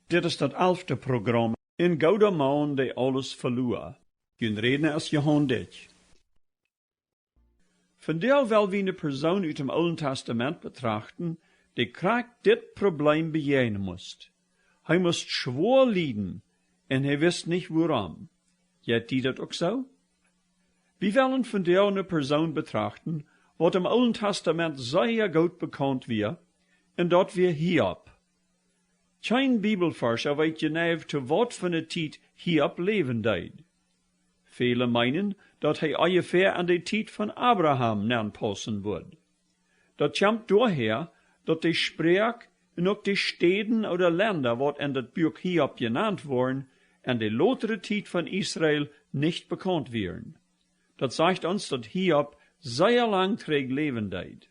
Dit is dat 11e programma in gooda Maun, aules felua. Jullie redner is Johan Dyck. Vandaar wel wie een persoon uit het Oude Testament betrachten, die krijgt dit probleem bejenen moest. Hij moest schwor lijden, en hij wist niet waarom. Jij die dat ook zo? We willen vandaar een persoon betrachten, wat im Oude Testament zeer goed bekend weer, en dat weer Hiob. Geen Bibelforscher weet genau te wat van de tijd Hiob leven deed. Velen meinen, dat hij ongeveer aan de tijd van Abraham aanpassen wordt. Dat komt daher, dat de spreek en ook de steden oder Länder, wat in dat boek Hiob genannt worden, en de latere tijd van Israël niet bekend werden. Dat zegt ons dat Hiob zeer lang träg leven deed.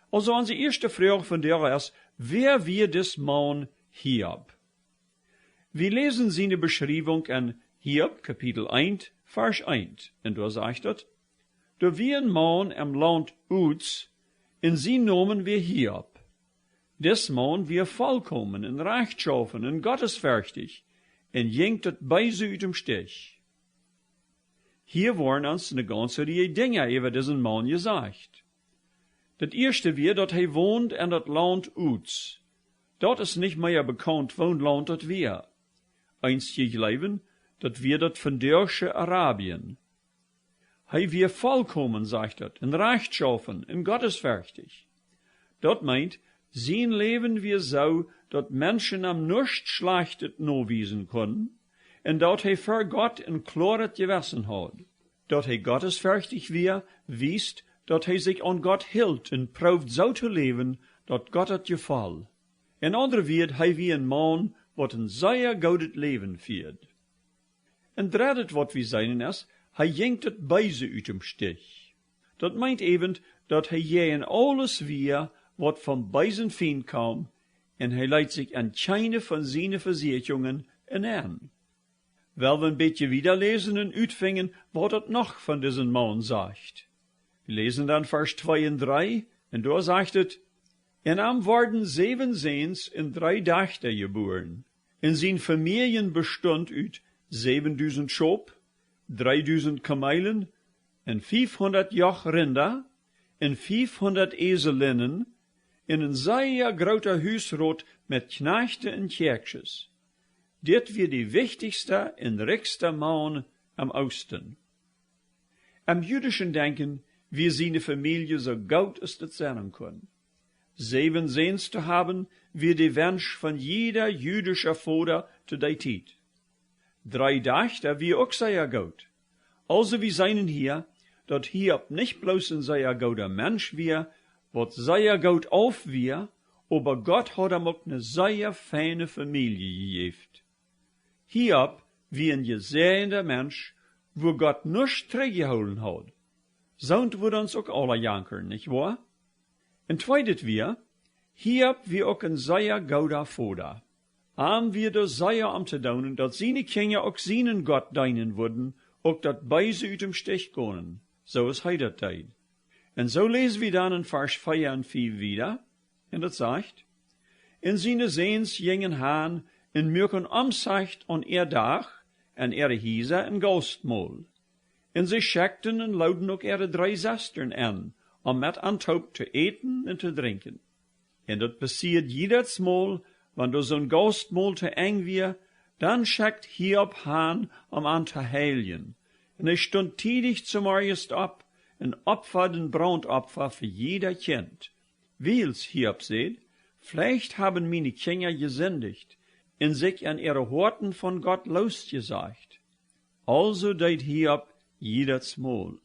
Also onze eerste vraag van der is, wer wir des Maun Hiob? Wir lesen seine Beschreibung in Hiob, Kapitel 1, Vers 1. En daar zegt het, da wir Maun am Land Uds, in sie nomen wir Hiob. Des Maun wir vollkommen en rechtschaffen en gottesfürchtig, en jengt het beise uit dem Stich. Hier worden uns eine ganze Reihe Dinge über diesen Mann gesagt. Das erste wir, dat hij wohnt in dat Land Uds. Dat is nicht mehr bekannt, Wohnland dat wir. Einst geglauben, dat wir dat vandaag Arabien. Hij wir vollkommen, sagt dat, en rechtschaffen, en gottesfürchtig. Dat meint, zijn leven wir so, dat Menschen am nichts Schlechtes nowiesen können, en dat hij voor God een klaret gewissen had. Dat hij gottesfürchtig weer, wiest, dat hij zich aan God hield en proeft zo te leven, dat God het geval. In andere woorden, hij wie een man, wat een zeer gouden leven viert. En derde wat we zijn is, hij jengt het beise uit dem Stich. Dat meint even, dat hij je in alles weer, wat van beisen veen kwam, en hij leidt zich aan keine van zijn verzekeringen aan. Wel we een beetje wiederlesen en uitvingen, wat het nog van diesen Mann sagt. We lezen dan vers 2 en 3, en daar zegt het, en am worden 7 Seens en 3 Dachter geboren. En zijn familien bestond uit 7000 Schop, 3000 Kamelen, en 500 Joch Rinder, en 500 Eselinnen, en een zeer groter huisrood met knechten en kerkjes. Dit weer die wichtigste en rijkste man am Osten. Am jüdischen Denken, wir seine Familie so gut als das sein können. 7 Seens zu haben, wir die Wunsch von jeder jüdischer Vater zu der Zeit. 3 Dachter, wir auch sehr gut. Also wir seien hier, dat Hiob nicht bloß ein sehr guter Mensch wir, wat sehr gut auf wir, aber Gott hat ihm auch eine sehr feine Familie gegeben. Hiob wie ein gesehender Mensch, wo Gott nichts zurückgeholt hat. Sound wird uns auch alle jankern, nicht wahr? Und zweites wir, Hiob wie auch ein sehr guter Vater. Am wir das sehr am zu tun, dat seine Kinder auch seinen Gott dienen würden, auch dat beise uit dem Stich gehen, so ist hij dat deed. Und so lesen wir dann in Vers 4 und 5 wieder, und das sagt, in seine Seens gingen haan, en mürken omzicht aan dag, en hiese en Gastmahl. En ze scheckten en louden ook 3 zustern aan, om met Antoop te eten en te drinken. En dat passiert jedes Mal, wanneer zo'n Gastmahl te eng weer, dan schickt Hiob haan om aan te heilen. En hij stond tiedig zum Morgens op, en opfert een brandopfer für jeder Kind. Wils, Hiob seht, vielleicht haben meine Kinder gesündigt, en sich an ihre Horten von Gott losgesagt. Also deed Hiob jedes Mal.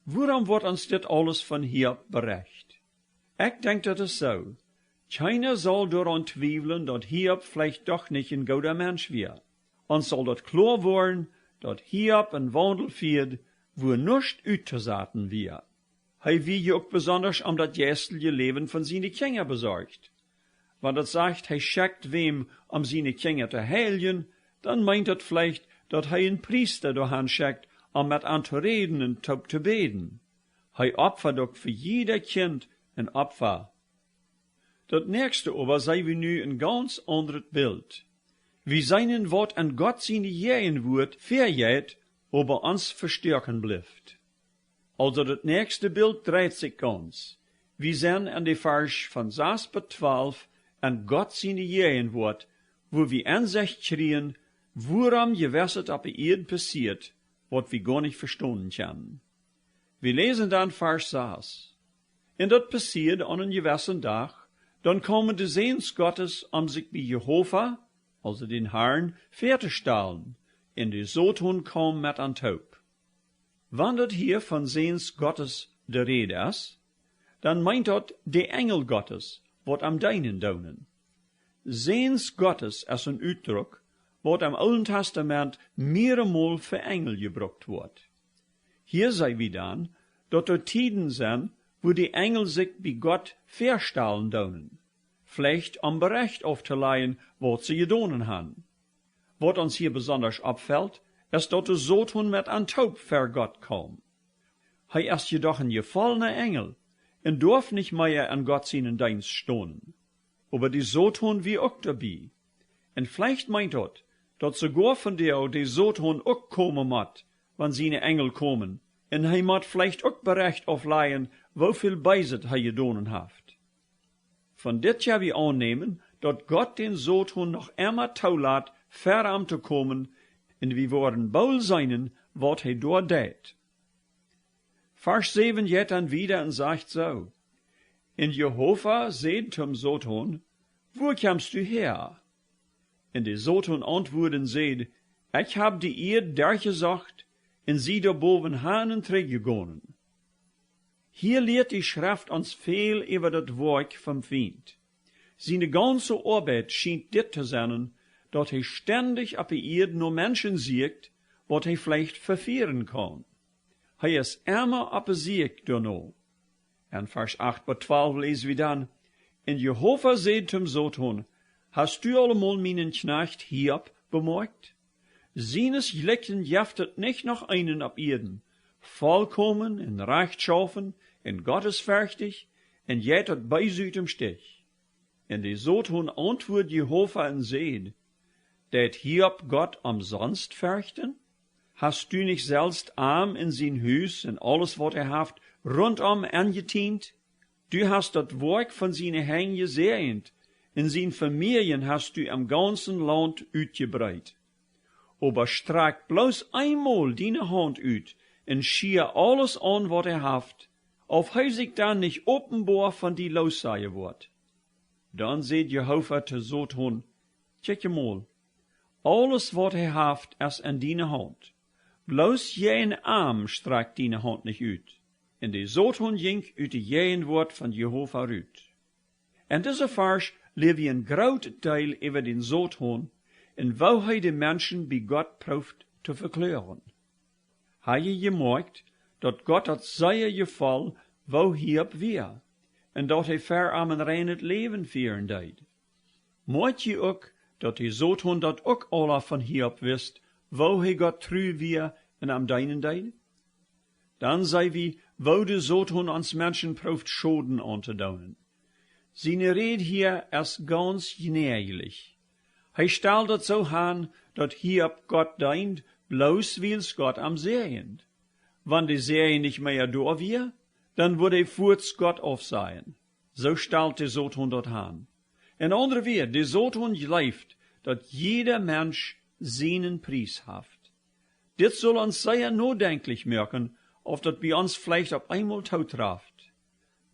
Waarom wordt ons dit alles von Hiob bericht? Ik denk dat es so. Keiner soll daran zweifeln, dat Hiob vielleicht doch nicht ein guter Mensch wird. Ons soll dat klar worden, dat Hiob ein Wandel führt, wo nicht uitgesaten wird. Hij wie je ook besonders om dat geestelijke Leben von seine Kinder besorgt. Wenn das sagt, hij schickt wem, um seine Kinder zu heilen, dann meint das vielleicht, dass hij een Priester dahin schickt, um mit an zu reden und zu beten. Hij opfert auch für jeder Kind ein Opfer. Dat nächste aber sei wie nu een ganz anderes Bild. Wie seinen wat an Gott seine jähen wordt verjäht, aber uns verstärken blifft. Also das nächste Bild dreht sich ganz. Wir sehen an die Vers von 6 bis 12 an Gott seine jähen wordt, wo wir Ansicht schrien, woran gewesset ab Eeden passiert, wat wir gar nicht verstehen können. Wir lesen dann Vers 6. Und das passiert an einem gewissen Tag, dann kommen die Sehens Gottes, sich bei Jehova, also den Herrn, fertigstellen, in die Sotun kommen mit an Taub. Wann das hier von Sehens Gottes de Rede ist, dann meint dort die Engel Gottes, wat am Deinen daunen. Sehens Gottes ist ein Uitdruck, wat am Alten Testament mehrmals für Engel gebraucht wird. Hier sei wie dann, dat er Tiden sind, wo die Engel sich bei Gott verstellen daunen, vielleicht am Bericht aufzuleihen, wat sie gedonen haben. Wat uns hier besonders abfällt, ist, dat de Sotun mit an Taub ver Gott kam. Hij ist jedoch ein gefallener Engel, und darf nicht mehr an Gott seinen Dienst stohnen. Aber die Sotun wie auch dabei. Und vielleicht meint dort, dat sogar von der die Sotun auch kommen mat, wann seine Engel kommen, und hij mat vielleicht auch Bericht aufleihen, wieviel Beiset hij gedonen haft. Von dit ja wir annehmen, dat Gott den Sotun noch immer taulat, veram zu kommen, und wir worden baul seinen, wat hij dort deed. Vers 7 geht dann wieder und sagt so, in Jehova seht zum Sotun, wo kommst du her? Und die Sotun antworten seht, ich hab die Erde durchgesucht, und sie da boven Hahnen trägegonen. Hier lehrt die Schrift uns viel über das Werk vom Feind. Seine ganze Arbeit scheint dit zu sein, dass er ständig auf die Erde nur Menschen siegt, wat er vielleicht verfehren kann. Er ist immer auf der Sieg danach. In Vers 8 bis 12 lesen wir dann, in Jehova seht zum Sotun, hast du allemal meinen Knecht Hiob bemerkt? Seines Gelickten jaftet nicht noch einen ab Erden, vollkommen in rechtschaffen, in gottesfürchtig, und jetet beisütem Stich. In die Sotun antwort Jehova und seht, det Hiob Gott umsonst fürchten? Hast du nicht selbst arm in sein Hus und alles, wat er haft, rundum angetient? Du hast das Werk von seine Hände gesehnt, in sein Familien hast du am ganzen Land uitgebreit. Aber streck bloß einmal deine Hand uit und schier alles an, wat er haft, auf hij sich dann nicht offenbar von die losseien wird. Dann seht Jehova zu Sotun, check mal, alles, wat er haft, ist in deine Hand. Bloß jen Arm streckt deine Hand nicht uit. En die Sotun ging uit de jen Wort von Jehova uit. En deze Vers leert wie een groot Teil über den Sotun, en wo hij de Menschen bij Gott proeft te verkleuren. Hij je gemerkt, dat Gott het zeer geval wo Hiob weer, en dat hij ver aan een rein leven vieren deed. Moet je ook, dat die Sotun dat ook alle van Hiob wist, wo hij Gott true weer en am deinen deed? Dan zei wie, wo de Sotun ans Menschen proeft Schoden an te daunen. Seine Rede hier ist ganz gnädig. Hij stelt het so aan, dat Hiob Gott deint, bloß wils Gott am Serien. Wann die Serien nicht mehr da wir, dann würde er furz Gott aufseien. So stellt der Sotun dort an. En andere weer, der Sotun gleift, dat jeder Mensch seinen Preis haft. Dit soll uns sehr nachdenklich merken, auf dat bei uns vielleicht auf einmal tot trafft.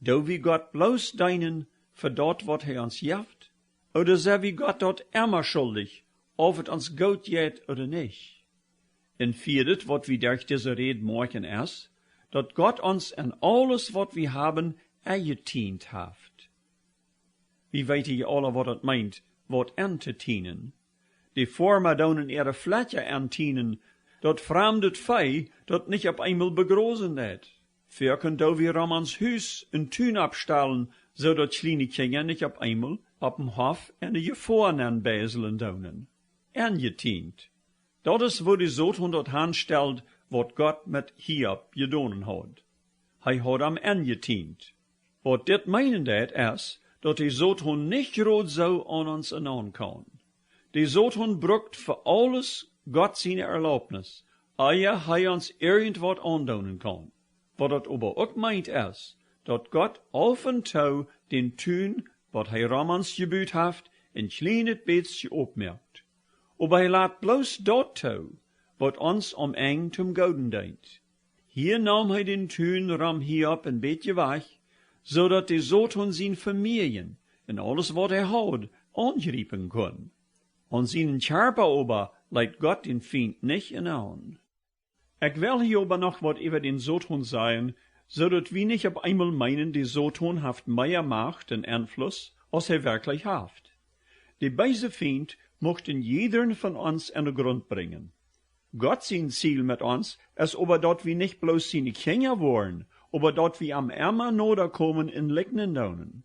Do wie Gott bloß deinen, für dort, wat er uns jaft, oder sei wie Gott dort immer schuldig, ob het uns gut geht oder nicht. En vierdet, wat wie durch diese Rede morgen ist, dat Gott uns in alles, wat wir haben, eingetient haft. Wie weet ihr alle, wat het meint, wat antetienen? Die Former daunen ihre Fläche antienen, dat fremdet Fei, dat nicht ab einmal begrosen net. Firken do wir am ans Hus een Tuin abstellen, so dat kleine Kinder nicht ab einmal ab dem Hof en de Gevornen bezelen daunen. Angetient. Dat is wo die Sotun dort handstellt, wat Gott mit Hiob gedonen hat. Hij had am angetient. Wat dit meinen dat is, dat die Satan nicht rot so an uns kann. Die Satan brucht für alles Gott seine Erlaubnis, ehe hij uns irgendwas andonen kann. Wat dat aber auch meint ist, dat Gott auf und zu den tun, wat hij Ramans gebüht haft, in kleines beetje opmerkt. Aber hij laat bloß dat zu, wat uns eng zum Gouden dient. Hier nahm hij den Tun ram Hiob een beetje weg, zodat de Satan zijn Familien en alles wat hij houdt angrijpen kon. An seinen Körper aber leidt Gott den Feind nicht in an. Ich will hier aber noch wat über den Satan sagen, zodat wir nicht auf einmal meinen, die Satan haft mehr Macht und Einfluss, als er wirklich haft. Die beise Feind mochten jedern von uns an den Grund bringen. Gott sein Ziel mit uns ist aber dort wir nicht bloß seine Kinder wollen, aber dort wir am Ärmer kommen in Lignen daunen.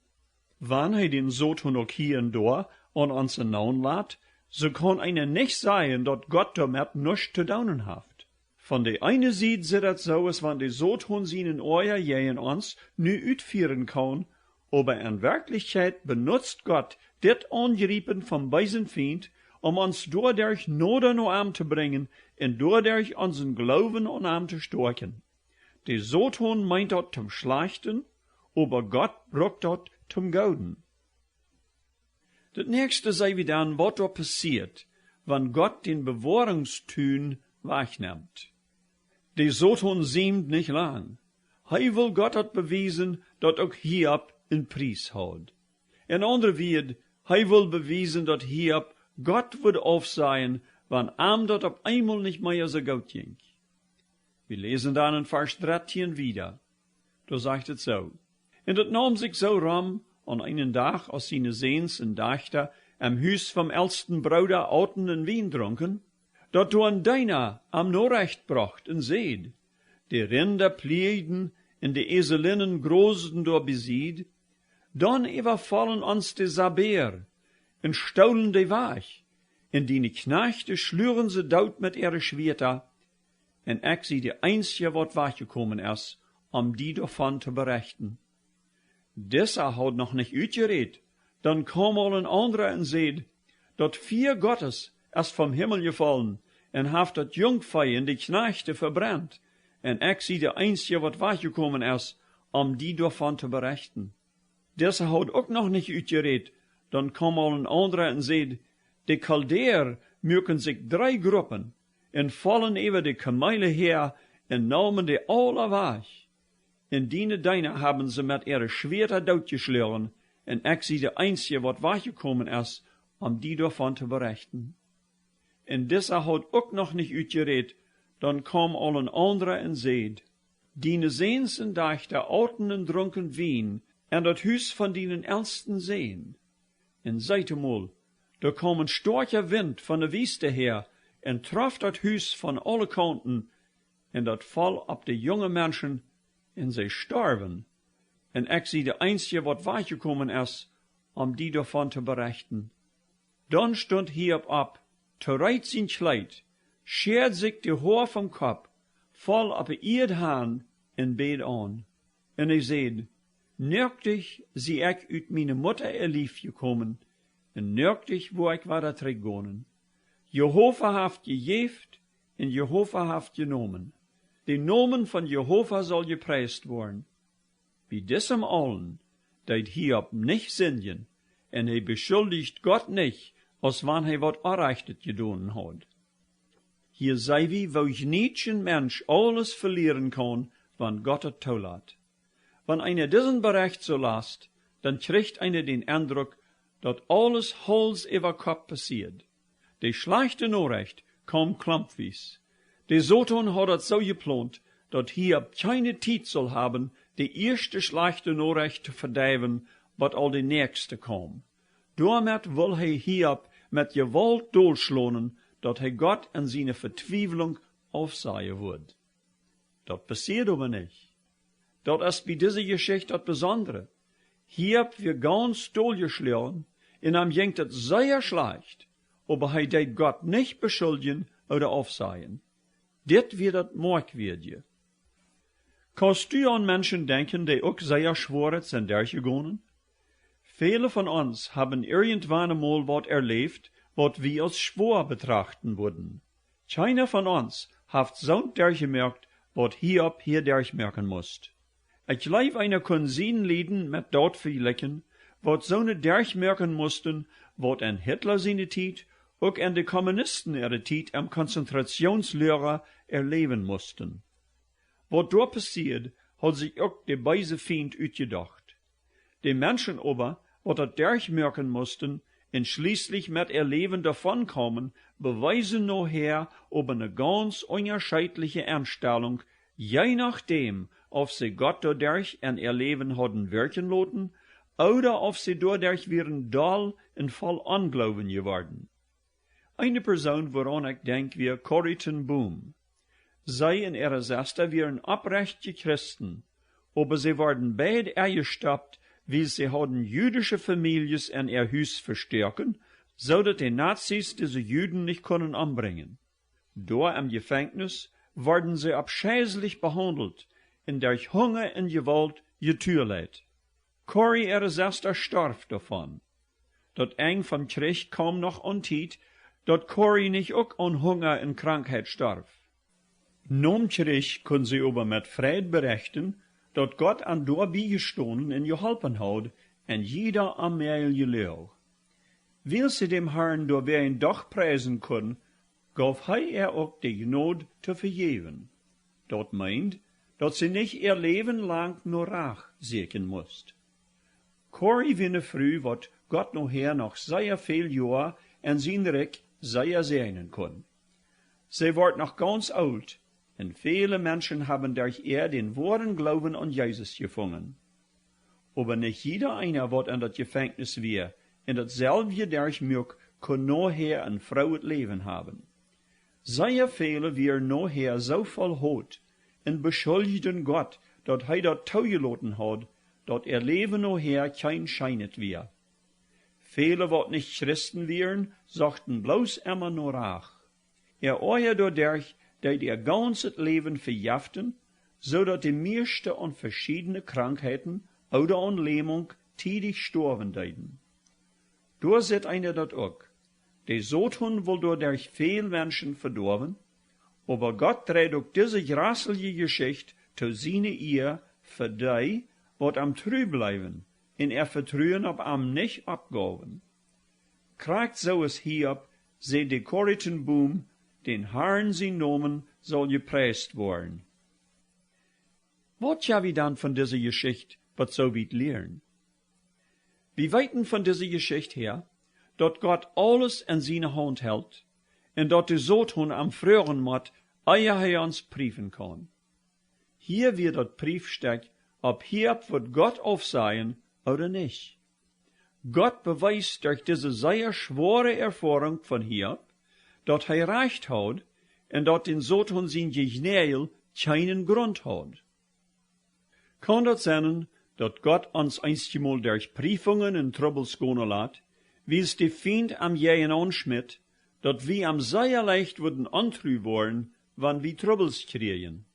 Wann er den Satan auch hier und da an uns nauen lässt, so kann einer nicht sagen, dass Gott damit nichts zu daunen haft. Von der eine Seite sieht es so, als wenn die Satan seinen Euer gegen uns nu utführen kann, aber in Wirklichkeit benutzt Gott dit Angreifen vom beisen Feind, um uns dadurch Not an Arm zu bringen und dadurch unseren Glauben an Arm zu stärken. Der Satan meint dort zum Schlechten, aber Gott braucht dort zum Gouden. Das nächste sei wie dann, was da passiert, wenn Gott den Bewahrungstun wegnimmt. Der Satan siemt nicht lang. Er will Gott hat bewiesen, dass auch Hiob in Preis hat. In andere Wort, er will bewiesen, dass Hiob Gott wird aufsehen, wenn ihm das auf einmal nicht mehr so gut ging. Wir lesen dann in Vers 13 wieder. Da sagt es so. Und das nahm sich so ram, an einen Tag, als seine Sehns und Dachter am Hüs vom ältesten Bruder Auten und Wien trunken, dat du an deiner am Norrecht bracht und seht, die Rinder plieden und die Eselinnen großen dort besied, dann überfallen uns die Saber und staulen die Weich, in die Knechte schlüren sie dort mit ihre Schwerter, und ich sie die einzige, wat weggekommen ist, die davon zu berichten. Dieser hat noch nicht utgeredet, dann kam mal ein anderer und seht, dat 4 Gottes ist vom Himmel gefallen und haft dat Jungfei in die Knechte verbrannt, und ich sie die einzige, wat weggekommen ist, die davon zu berichten. Dieser hat auch noch nicht utgeredet, dann kam mal ein anderer und seht, die Chaldeer mögen sich 3 Gruppen und fallen über die Kamele her und nahmen die alle weg. In diene deine haben sie mit ihre Schwerter doodgeschlagen, und ich sie die einzige, wat weggekommen ist, die davon zu berichten. Und dieser hat auch noch nicht utgeredet, dann kam all ein anderer und seht, diene Sehns und Dächter Auten und drunken Wien, en dat Hüs von dienen Älsten sehen. Und seht mal, da kam ein starker Wind von der Wüste her, und traf dat Hüs von alle Kanten, und dat fall ab die junge Menschen, und sie starben. Und ich sie die einzige, wat weggekommen ist, die davon zu berichten. Dann stund Hiob ab, zerreißt sein Kleid, schert sich die Haar vom Kopf, fall ab ihr Hand und bet an. Und er seht, nöchtig sie ich ut meine Mutter erlief gekommen, und nöchtig wo ich war da zurückgegangen. Jehova haft gejeft, und Jehova haft genommen. Der Nomen von Jehova soll gepreist worden. Wie diesem allen, deit Hiob nicht sündigen, und er beschuldigt Gott nicht, als wann er wat erreichtet gedonen hat. Hier sei wie, wo ich nicht ein Mensch alles verlieren kann, wann Gott es zulässt. Wenn einer diesen Bericht so lässt, dann kriegt einer den Eindruck, dass alles Hals über Kopf passiert. Die schlechte Nachricht kommt klampfwies. Der Satan hat es so geplant, dass Hiob keine Zeit soll haben, die erste schlechte Nachricht zu verderben, was all die nächste kam. Damit will er Hiob mit Gewalt durchschlagen, dass er Gott in seine Verzweiflung aufsehen wird. Das passiert aber nicht. Das ist bei dieser Geschichte das Besondere. Hiob wird ganz durchgeschlagen, und ihm ging es sehr schlecht, aber er deit Gott nicht beschuldigen oder aufsehen. Dit wird das merkwürdige. Kannst du an Menschen denken, die auch sehr schwer sind durchgegangen? Viele von uns haben irgendwann einmal was erlebt, was wir als schwor betrachten würden. Keiner von uns hat so durchgemerkt, was Hiob hier durchmerken musst. Ich glaube, einer kann sehen Lieden mit dort vergleichen, was so ne durchmerken mussten, was in Hitler seine Zeit, auch in die Kommunisten ihre Zeit am Konzentrationslager erleben mussten. Was dort passiert, hat sich auch der beise Feind uitgedacht. Die Menschen aber, was das durchmerken mussten, und schließlich mit ihr Leben davonkommen, beweisen nachher ob eine ganz unterschiedliche Einstellung, je nachdem, ob sie Gott dadurch in ihr Leben hadden wirken lassen, oder ob sie dadurch wären doll und voll Unglauben geworden. Eine Person, woran ich denk, wie Corrie ten Boom. Sie in ihrer Schwester wären oprechte Christen, aber sie waren beide eingestoppt, wie sie hadden jüdische Families in ihr Hus verstärken, so dass die Nazis diese Juden nicht können umbringen. Dort im Gefängnis wurden sie abscheulich behandelt, und durch Hunger und Gewalt getötet. Corrie, ihre Schwester, starb davon. Dat eng vom Krieg kam noch untiet, dat Corrie nicht auch an Hunger und Krankheit starb. Nom Krieg können sie aber mit Fried berichten, dat Gott an dor beigestonden und geholpen hat, en jeder am Meil geleu. Weil sie dem Herrn dor wen doch preisen können, gab auch die Gnade zu vergeben. Dat meint, dat sie nicht ihr Leben lang nur Rach sägen musst. Corrie winne früh, wat Gott nachher noch sehr viel Jahr en sein Reich sehr segnen kann. Sie wird noch ganz alt, und viele Menschen haben durch ihr den wahren Glauben an Jesus gefunden. Aber nicht jeder einer, wat in das Gefängnis wär, in dasselbe durchmück, kann nachher ein frohes Leben haben. Sehr viele wären nachher so voll Hot und beschuldigten Gott, dat dat taugelaten hat, dat ihr Leben nachher kein scheinet wär. Viele, wat nicht Christen wären, sagten bloß immer nur Rach. Euer dadurch, dat ihr ganzes Leben verjaften, so dat die meiste an verschiedene Krankheiten oder an Lähmung tidig storben deiden. Da sieht einer dat auch. Die Satan will dadurch viel Menschen verdorben, aber Gott dreht auch diese grasselige Geschichte zu seine Ehe für die, wat am treu bleiben, in vertrauen ob am nicht abgaben. Kriegt so es Hiob, seht die Corrie ten Boom, den Herrn sein Namen soll gepreist worden. Was ja wir dann von dieser Geschichte, wat so weit lernen? Wir weiten von dieser Geschichte her, dat Gott alles in seine Hand hält, und dat die Satan am früheren Mord er uns prüfen kann. Hier wird dat Brief steckt, ob Hiob wird Gott aufsehen oder nicht. Gott beweist durch diese sehr schwere Erfahrung von Hiob, dat recht hat und dat den Satan sein Genäel keinen Grund hat. Kann das sein, dat Gott uns einmal durch Prüfungen und Troubles gehen lässt, wie es die Feind am Jähen anschmidt, dat wir am sehr leicht würden antrü worden, wann wir Troubles kriegen.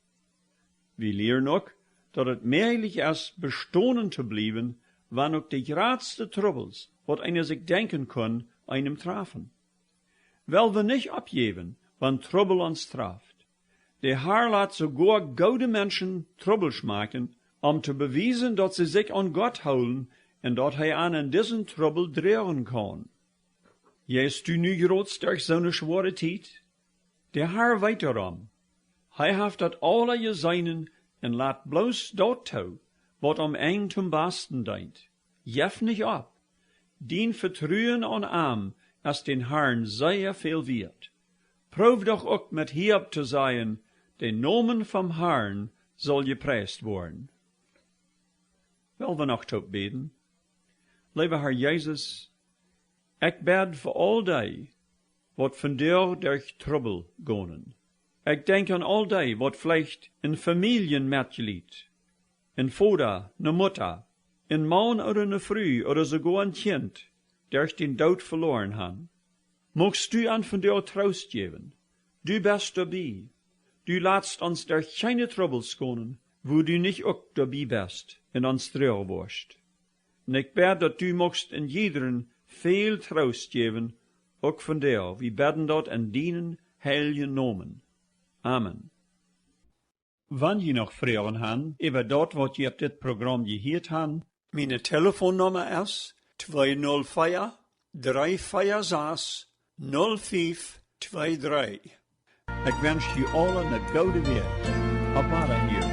Wir lernen auch, dat het möglich ist, bestohlen zu bleiben, wann auch die gradste Troubles, wat einer sich denken kann, einem trafen. Weil wir nicht abgeben, wann Trouble uns traft. Der Herr lässt sogar gute Menschen Trouble schmecken, zu beweisen, dass sie sich an Gott holen und dass an diesen Trouble drehen kann. Jest du nu gerotst durch so eine schwere Zeit? Der Herr weiß darum. Hat dat alle geseinen en laat bloos dat toe, wat am eng zum Basten deint. Jef nicht ab. Dien vertrauen an arm, als den Herrn sehr viel wird. Proef doch auch mit Hiob zu sein, den Namen vom Herrn soll gepreist worden. Wel we nog tot beten. Lieve Herr Jesus, ik bid voor al die, wat van dir durch Trouble gaan. Ik denk an all die, wat vielleicht in Familien mitglied, in Vater, ne Mutter, in Maun oder ne Früh oder sogar ein Kind, durch den Tod verloren haben. Magst du an von dir Trost geben? Du bist dabei. Du lässt uns durch keine Troubles gehen, wo du nicht auch dabei bist, in uns treu warst. En ik bid dat u mocht in iederen veel troost geven, ook van jou. We bidden dat en dienen heilige nomen. Amen. Wanneer je nog vragen hebben over dat wat je op dit programma gehoord hebt, mijn telefoonnummer is 204 346 0523. Ik wens je allen een goede week. Op hier.